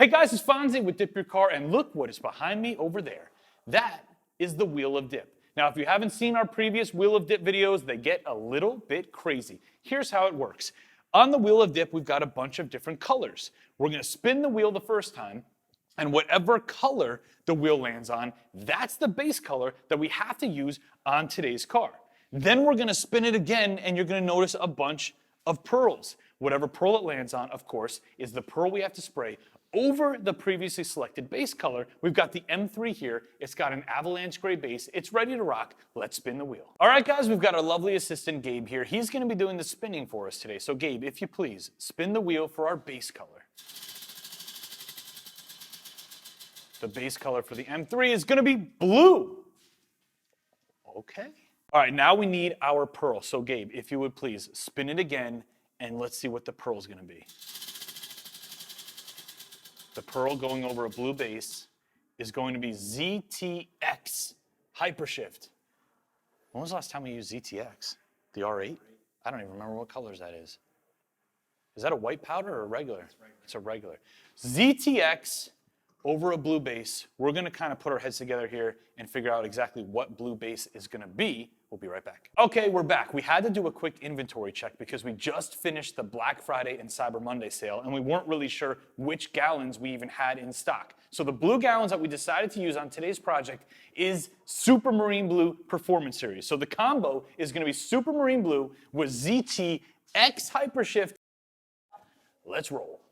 Hey guys, it's Fonzie with Dip Your Car, and look what is behind me over there. That is the Wheel of Dip. Now, if you haven't seen our previous Wheel of Dip videos, they get a little bit crazy. Here's how it works. On the Wheel of Dip, we've got a bunch of different colors. We're gonna spin the wheel the first time, and whatever color the wheel lands on, that's the base color that we have to use on today's car. Then we're gonna spin it again, and you're gonna notice a bunch of pearls. Whatever pearl it lands on, of course, is the pearl we have to spray over the previously selected base color. We've got the M3 here. It's got an avalanche gray base. It's ready to rock. Let's spin the wheel. All right, guys, we've got our lovely assistant, Gabe, here. He's gonna be doing the spinning for us today. So Gabe, if you please, spin the wheel for our base color. The base color for the M3 is gonna be blue. Okay. All right, now we need our pearl. So Gabe, if you would please, spin it again, and let's see what the pearl is gonna be. The pearl going over a blue base is going to be ZTX Hypershift. When was the last time we used ZTX? The R8? I don't even remember what colors that is. Is that a white powder or a regular? It's a regular. ZTX over a blue base. We're gonna kind of put our heads together here and figure out exactly what blue base is gonna be. We'll be right back. Okay, we're back. We had to do a quick inventory check because we just finished the Black Friday and Cyber Monday sale, and we weren't really sure which gallons we even had in stock. So the blue gallons that we decided to use on today's project is Super Marine Blue Performance Series. So the combo is gonna be Super Marine Blue with ZTX Hypershift. Let's roll.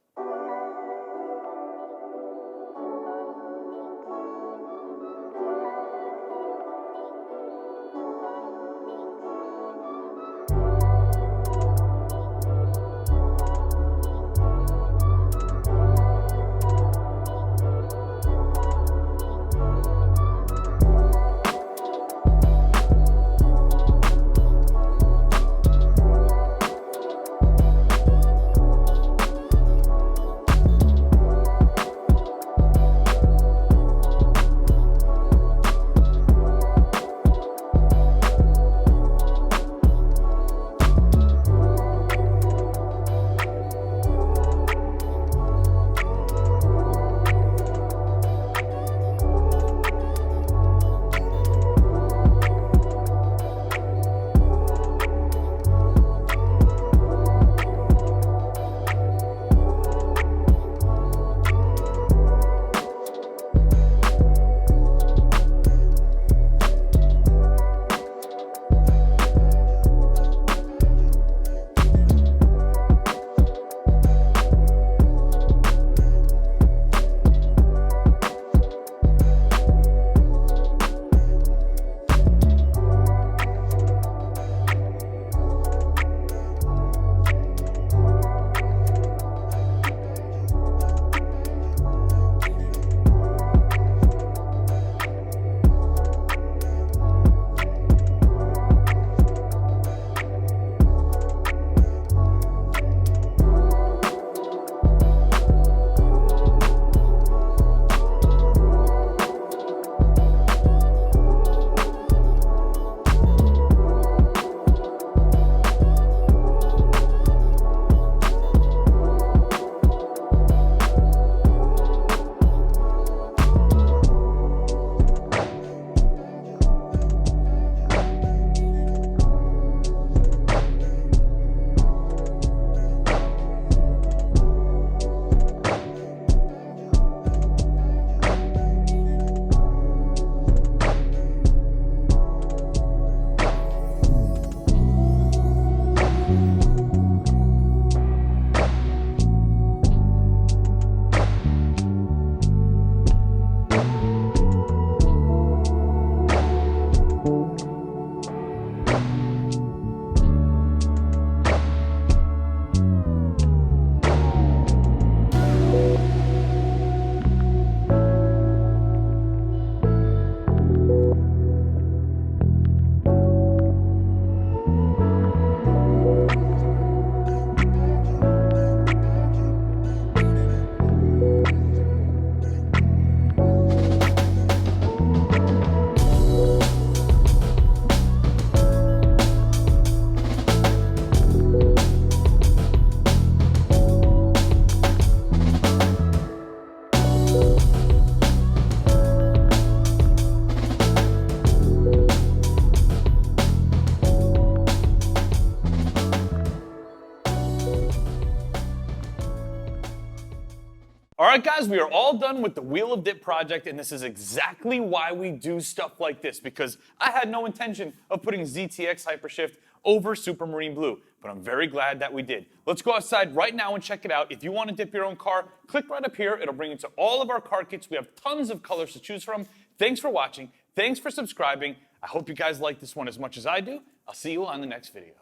All right, guys, we are all done with the Wheel of Dip project, and this is exactly why we do stuff like this, because I had no intention of putting ZTX Hypershift over Supermarine Blue, but I'm very glad that we did. Let's go outside right now and check it out. If you want to dip your own car, click right up here. It'll bring you to all of our car kits. We have tons of colors to choose from. Thanks for watching. Thanks for subscribing. I hope you guys like this one as much as I do. I'll see you on the next video.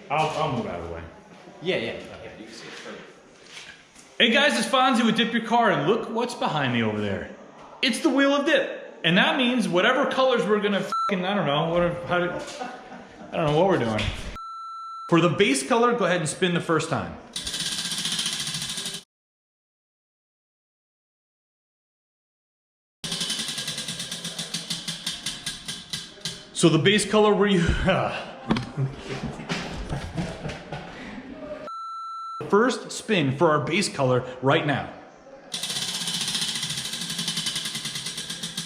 I'll move out of the way. Yeah, you can see it further. Hey guys, it's Fonzie with Dip Your Car, and look what's behind me over there. It's the Wheel of Dip. And that means whatever colors we're gonna fucking, I don't know what we're doing. For the base color, go ahead and spin the first time. So the base color where you, first spin for our base color right now.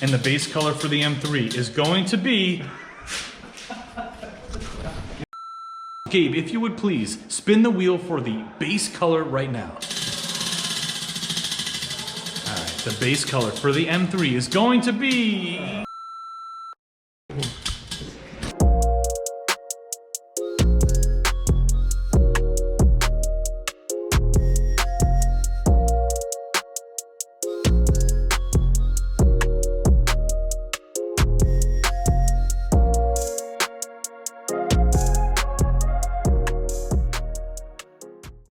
And the base color for the M3 is going to be... Gabe, if you would please, spin the wheel for the base color right now. All right, the base color for the M3 is going to be...